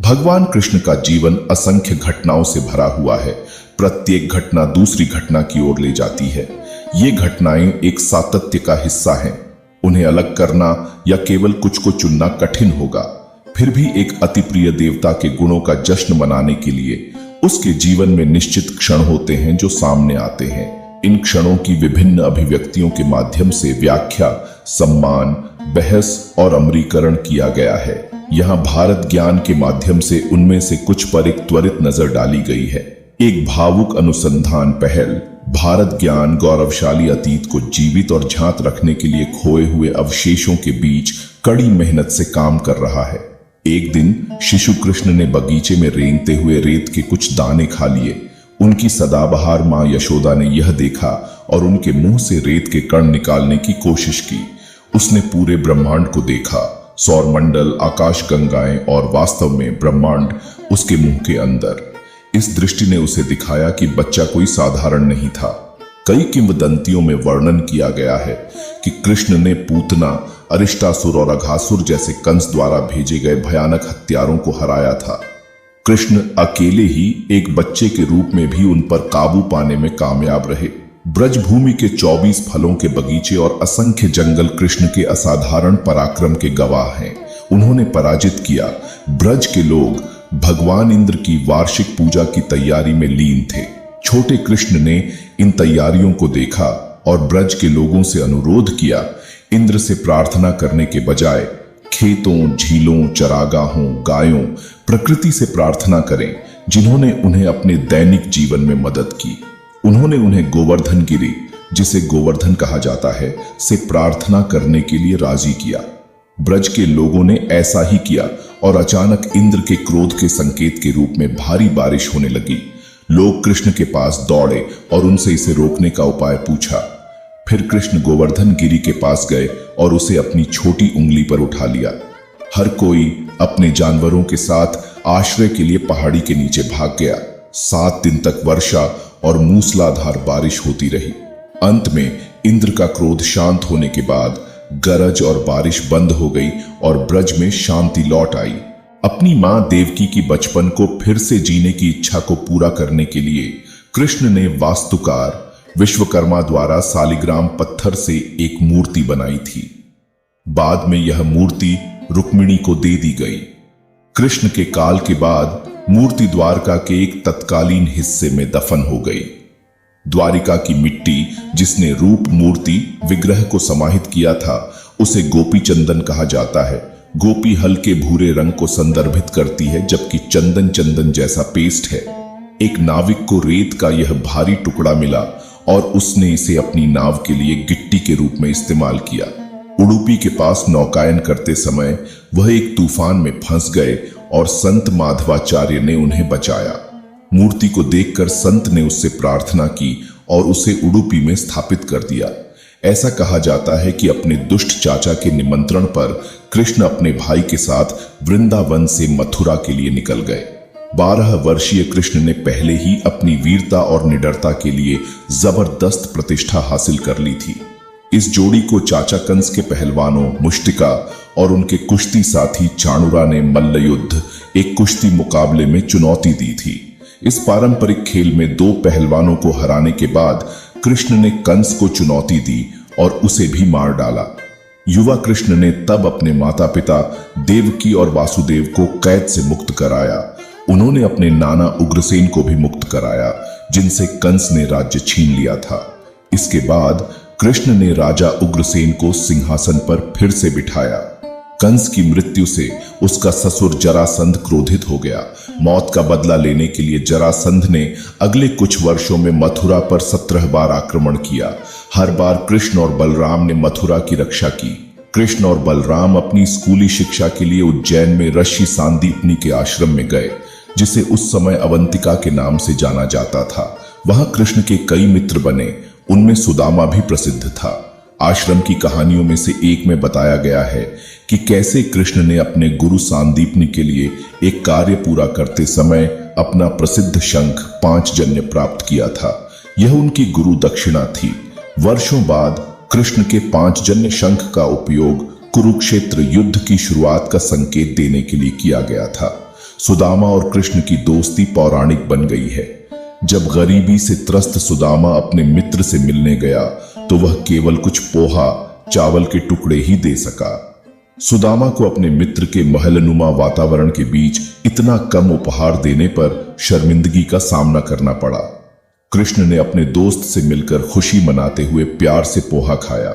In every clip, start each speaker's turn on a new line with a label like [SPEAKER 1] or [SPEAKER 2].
[SPEAKER 1] भगवान कृष्ण का जीवन असंख्य घटनाओं से भरा हुआ है। प्रत्येक घटना दूसरी घटना की ओर ले जाती है। ये घटनाएं एक सातत्य का हिस्सा हैं। उन्हें अलग करना या केवल कुछ को चुनना कठिन होगा। फिर भी एक अति प्रिय देवता के गुणों का जश्न मनाने के लिए उसके जीवन में निश्चित क्षण होते हैं जो सामने आते हैं। इन क्षणों की विभिन्न अभिव्यक्तियों के माध्यम से व्याख्या, सम्मान, बहस और अमरीकरण किया गया है। यहाँ भारत ज्ञान के माध्यम से उनमें से कुछ पर एक त्वरित नजर डाली गई है। एक भावुक अनुसंधान पहल। भारत ज्ञान गौरवशाली अतीत को जीवित और झांत रखने के लिए खोए हुए अवशेषों के बीच कड़ी मेहनत से काम कर रहा है। एक दिन शिशु कृष्ण ने बगीचे में रेंगते हुए रेत के कुछ दाने खा लिए। उनकी सदाबहार मां यशोदा ने यह देखा और उनके मुंह से रेत के कण निकालने की कोशिश की। उसने पूरे ब्रह्मांड को देखा, सौरमंडल, आकाश गंगाएं और वास्तव में ब्रह्मांड उसके मुंह के अंदर। इस दृष्टि ने उसे दिखाया कि बच्चा कोई साधारण नहीं था। कई किंवदंतियों में वर्णन किया गया है कि कृष्ण ने पूतना, अरिष्टासुर और अघासुर जैसे कंस द्वारा भेजे गए भयानक हत्यारों को हराया था। कृष्ण अकेले ही एक बच्चे के रूप में भी उन पर काबू पाने में कामयाब रहे। ब्रजभूमि के 24 फलों के बगीचे और असंख्य जंगल कृष्ण के असाधारण पराक्रम के गवाह हैं। उन्होंने पराजित किया। ब्रज के लोग भगवान इंद्र की वार्षिक पूजा की तैयारी में लीन थे। छोटे कृष्ण ने इन तैयारियों को देखा और ब्रज के लोगों से अनुरोध किया, इंद्र से प्रार्थना करने के बजाय खेतों, झीलों, चरागाहों, गायों, प्रकृति से प्रार्थना करें, जिन्होंने उन्हें अपने दैनिक जीवन में मदद की। उन्होंने उन्हें गोवर्धन गिरी, जिसे गोवर्धन कहा जाता है, से प्रार्थना करने के लिए राजी किया। ब्रज के लोगों ने ऐसा ही किया और अचानक इंद्र के क्रोध के संकेत के रूप में भारी बारिश होने लगी। लोग कृष्ण के पास दौड़े और उनसे इसे रोकने का उपाय पूछा। फिर कृष्ण गोवर्धन गिरी के पास गए और उसे अपनी छोटी उंगली पर उठा लिया। हर कोई अपने जानवरों के साथ आश्रय के लिए पहाड़ी के नीचे भाग गया। 7 दिन तक वर्षा और मूसलाधार बारिश होती रही। अंत में इंद्र का क्रोध शांत होने के बाद गरज और बारिश बंद हो गई और ब्रज में शांति लौट आई। अपनी मां देवकी की बचपन को फिर से जीने की इच्छा को पूरा करने के लिए कृष्ण ने वास्तुकार विश्वकर्मा द्वारा सालिग्राम पत्थर से एक मूर्ति बनाई थी। बाद में यह मूर्ति रुक्मिणी को दे दी गई। कृष्ण के काल के बाद मूर्ति द्वारका के एक तत्कालीन हिस्से में दफन हो गई। द्वारिका की मिट्टी जिसने रूप मूर्ति विग्रह को समाहित किया था, उसे गोपी चंदन कहा जाता है। गोपी हल्के भूरे रंग को संदर्भित करती है, जबकि चंदन चंदन जैसा पेस्ट है। एक नाविक को रेत का यह भारी टुकड़ा मिला और उसने इसे अपनी नाव के लिए गिट्टी के रूप में इस्तेमाल किया। उडुपी के पास नौकायन करते समय वह एक तूफान में फंस गए और संत माधवाचार्य ने उन्हें बचाया। मूर्ति को देखकर संत ने उससे प्रार्थना की और उसे उडुपी में स्थापित कर दिया। ऐसा कहा जाता है कि अपने दुष्ट चाचा के निमंत्रण पर कृष्ण अपने भाई के साथ वृंदावन से मथुरा के लिए निकल गए। 12 वर्षीय कृष्ण ने पहले ही अपनी वीरता और निडरता के लिए जबरदस्त प्रतिष्ठा हासिल कर ली थी। इस जोड़ी को चाचा कंस के पहलवानों मुष्टिका और उनके कुश्ती साथी चाणुरा ने मल्लयुद्ध, एक कुश्ती मुकाबले में चुनौती दी थी। इस पारंपरिक खेल में 2 पहलवानों को हराने के बाद कृष्ण ने कंस को चुनौती दी और उसे भी मार डाला। युवा कृष्ण ने तब अपने माता पिता देवकी और वासुदेव को कैद से मुक्त कराया। उन्होंने अपने नाना उग्रसेन को भी मुक्त कराया, जिनसे कंस ने राज्य छीन लिया था। इसके बाद कृष्ण ने राजा उग्रसेन को सिंहासन पर फिर से बिठाया। कंस की मृत्यु से उसका ससुर जरासंध क्रोधित हो गया। मौत का बदला लेने के लिए जरासंध ने अगले कुछ वर्षों में मथुरा पर 17 बार आक्रमण किया। हर बार कृष्ण और बलराम ने मथुरा की रक्षा की। कृष्ण और बलराम अपनी स्कूली शिक्षा के लिए उज्जैन में ऋषि सांदीपनी के आश्रम में गए, जिसे उस समय अवंतिका के नाम से जाना जाता था। वहां कृष्ण के कई मित्र बने, उनमें सुदामा भी प्रसिद्ध था। आश्रम की कहानियों में से एक में बताया गया है कि कैसे कृष्ण ने अपने गुरु सांदीपनी के लिए एक कार्य पूरा करते समय अपना प्रसिद्ध शंख 5 जन्य प्राप्त किया था। यह उनकी गुरु दक्षिणा थी। वर्षों बाद कृष्ण के 5 जन्य शंख का उपयोग कुरुक्षेत्र युद्ध की शुरुआत का संकेत देने के लिए किया गया था। सुदामा और कृष्ण की दोस्ती पौराणिक बन गई है। जब गरीबी से त्रस्त सुदामा अपने मित्र से मिलने गया तो वह केवल कुछ पोहा चावल के टुकड़े ही दे सका। सुदामा को अपने मित्र के महलनुमा वातावरण के बीच इतना कम उपहार देने पर शर्मिंदगी का सामना करना पड़ा। कृष्ण ने अपने दोस्त से मिलकर खुशी मनाते हुए प्यार से पोहा खाया।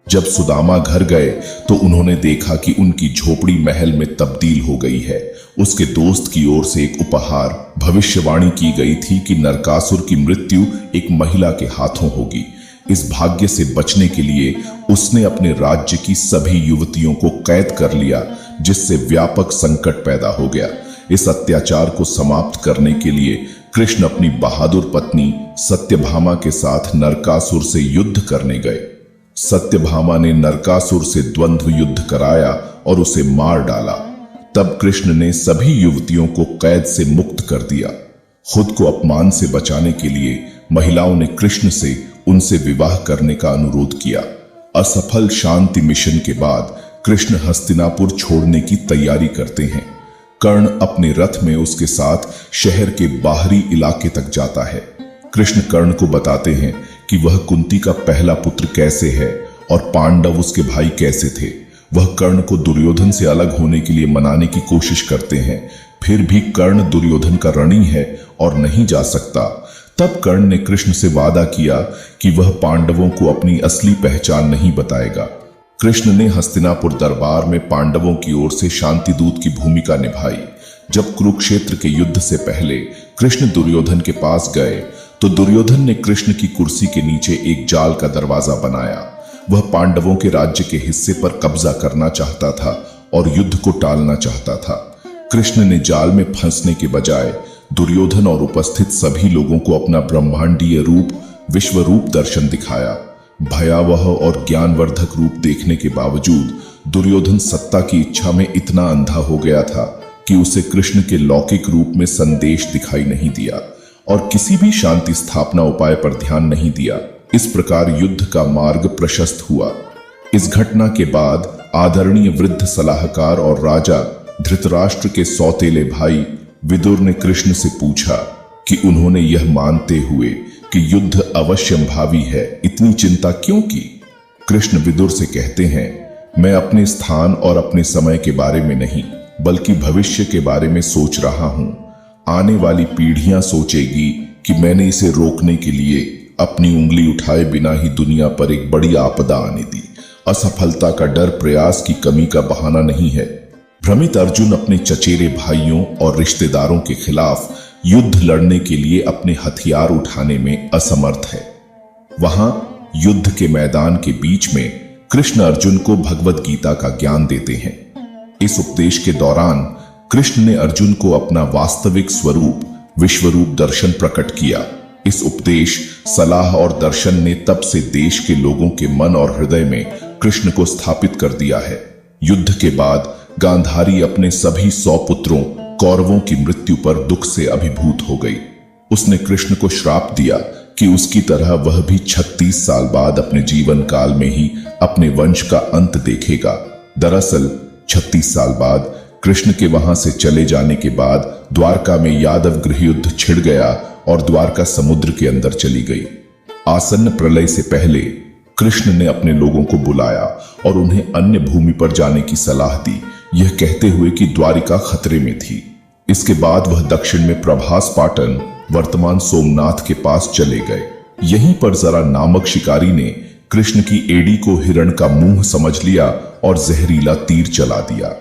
[SPEAKER 1] जब सुदामा घर गए तो उन्होंने देखा कि उनकी झोपड़ी महल में तब्दील हो गई है। उसके दोस्त की ओर से एक उपहार भविष्यवाणी की गई थी कि नरकासुर की मृत्यु एक महिला के हाथों होगी। इस भाग्य से बचने के लिए उसने अपने राज्य की सभी युवतियों को कैद कर लिया, जिससे व्यापक संकट पैदा हो गया। इस अत्याचार को समाप्त करने के लिए कृष्ण अपनी बहादुर पत्नी सत्यभामा के साथ नरकासुर से युद्ध करने गए। सत्यभामा ने नरकासुर से द्वंद्व युद्ध कराया और उसे मार डाला। तब कृष्ण ने सभी युवतियों को कैद से मुक्त कर दिया। खुद को अपमान से बचाने के लिए महिलाओं ने कृष्ण से उनसे विवाह करने का अनुरोध किया। असफल शांति मिशन के बाद कृष्ण हस्तिनापुर छोड़ने की तैयारी करते हैं। कर्ण अपने रथ में उसके साथ शहर के बाहरी इलाके तक जाता है। कृष्ण कर्ण को बताते हैं कि वह कुंती का पहला पुत्र कैसे है और पांडव उसके भाई कैसे थे। वह कर्ण को दुर्योधन से अलग होने के लिए मनाने की कोशिश करते हैं, फिर भी कर्ण दुर्योधन का ऋणी है और नहीं जा सकता। तब कर्ण ने कृष्ण से वादा किया कि वह पांडवों को अपनी असली पहचान नहीं बताएगा। कृष्ण ने हस्तिनापुर दरबार में पांडवों की ओर से शांति दूत की भूमिका निभाई। जब कुरुक्षेत्र के युद्ध से पहले कृष्ण दुर्योधन के पास गए तो दुर्योधन ने कृष्ण की कुर्सी के नीचे एक जाल का दरवाजा बनाया। वह पांडवों के राज्य के हिस्से पर कब्जा करना चाहता था और युद्ध को टालना चाहता था। कृष्ण ने जाल में फंसने के बजाय दुर्योधन और उपस्थित सभी लोगों को अपना ब्रह्मांडीय रूप विश्व रूप दर्शन दिखाया। भयावह और ज्ञानवर्धक रूप देखने के बावजूद दुर्योधन सत्ता की इच्छा में इतना अंधा हो गया था कि उसे कृष्ण के लौकिक रूप में संदेश दिखाई नहीं दिया और किसी भी शांति स्थापना उपाय पर ध्यान नहीं दिया। इस प्रकार युद्ध का मार्ग प्रशस्त हुआ। इस घटना के बाद आदरणीय वृद्ध सलाहकार और राजा धृतराष्ट्र के सौतेले भाई विदुर ने कृष्ण से पूछा कि उन्होंने यह मानते हुए कि युद्ध अवश्यंभावी है, इतनी चिंता क्यों की। कृष्ण विदुर से कहते हैं, मैं अपने स्थान और अपने समय के बारे में नहीं बल्कि भविष्य के बारे में सोच रहा हूं। आने वाली पीढ़ियां सोचेगी कि मैंने इसे रोकने के लिए अपनी उंगली उठाए बिना ही दुनिया पर एक बड़ी आपदा आने दी। असफलता का डर प्रयास की कमी का बहाना नहीं है। भ्रमित अर्जुन अपने चचेरे भाइयों और रिश्तेदारों के खिलाफ युद्ध लड़ने के लिए अपने हथियार उठाने में असमर्थ है। वहां युद्ध के मैदान के बीच में कृष्ण अर्जुन को भगवद गीता का ज्ञान देते हैं। इस उपदेश के दौरान कृष्ण ने अर्जुन को अपना वास्तविक स्वरूप विश्वरूप दर्शन प्रकट किया। इस उपदेश सलाह और दर्शन ने तब से देश के लोगों के मन और हृदय में कृष्ण को स्थापित कर दिया है। युद्ध के बाद गांधारी अपने सभी 100 पुत्रों कौरवों की मृत्यु पर दुख से अभिभूत हो गई। उसने कृष्ण को श्राप दिया कि उसकी तरह वह भी 36 साल बाद अपने जीवन काल में ही अपने वंश का अंत देखेगा। दरअसल 36 साल बाद कृष्ण के वहां से चले जाने के बाद द्वारका में यादव गृह युद्ध छिड़ गया और द्वारका समुद्र के अंदर चली गई। आसन्न प्रलय से पहले कृष्ण ने अपने लोगों को बुलाया और उन्हें अन्य भूमि पर जाने की सलाह दी, यह कहते हुए कि द्वारिका खतरे में थी। इसके बाद वह दक्षिण में प्रभास पाटन वर्तमान सोमनाथ के पास चले गए। यहीं पर जरा नामक शिकारी ने कृष्ण की एड़ी को हिरण का मुंह समझ लिया और जहरीला तीर चला दिया।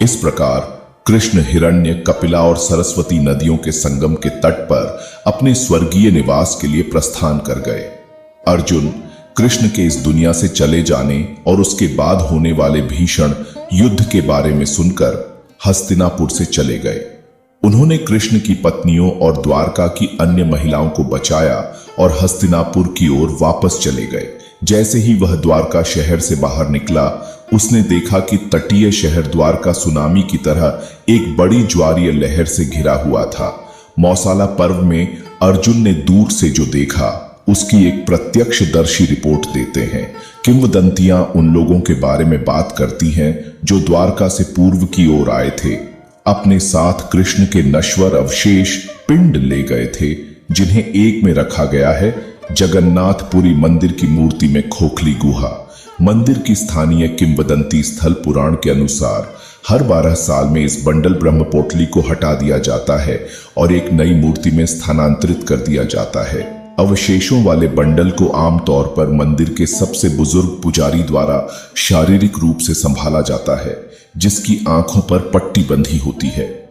[SPEAKER 1] इस प्रकार कृष्ण हिरण्य, कपिला और सरस्वती नदियों के संगम के तट पर अपने स्वर्गीय निवास के लिए प्रस्थान कर गए। अर्जुन कृष्ण के इस दुनिया से चले जाने और उसके बाद होने वाले भीषण युद्ध के बारे में सुनकर हस्तिनापुर से चले गए। उन्होंने कृष्ण की पत्नियों और द्वारका की अन्य महिलाओं को बचाया और हस्तिनापुर की ओर वापस चले गए। जैसे ही वह द्वारका शहर से बाहर निकला, उसने देखा कि तटीय शहर द्वारका सुनामी की तरह एक बड़ी ज्वारीय लहर से घिरा हुआ था। मौसाला पर्व में अर्जुन ने दूर से जो देखा उसकी एक प्रत्यक्षदर्शी रिपोर्ट देते हैं। किंवदंतियां उन लोगों के बारे में बात करती हैं जो द्वारका से पूर्व की ओर आए थे। अपने साथ कृष्ण के नश्वर अवशेष पिंड ले गए थे, जिन्हें एक में रखा गया है जगन्नाथपुरी मंदिर की मूर्ति में खोखली गुहा। मंदिर की स्थानीय किंवदंती स्थल पुराण के अनुसार हर 12 साल में इस बंडल ब्रह्म पोटली को हटा दिया जाता है और एक नई मूर्ति में स्थानांतरित कर दिया जाता है। अवशेषों वाले बंडल को आमतौर पर मंदिर के सबसे बुजुर्ग पुजारी द्वारा शारीरिक रूप से संभाला जाता है, जिसकी आंखों पर पट्टी बंधी होती है।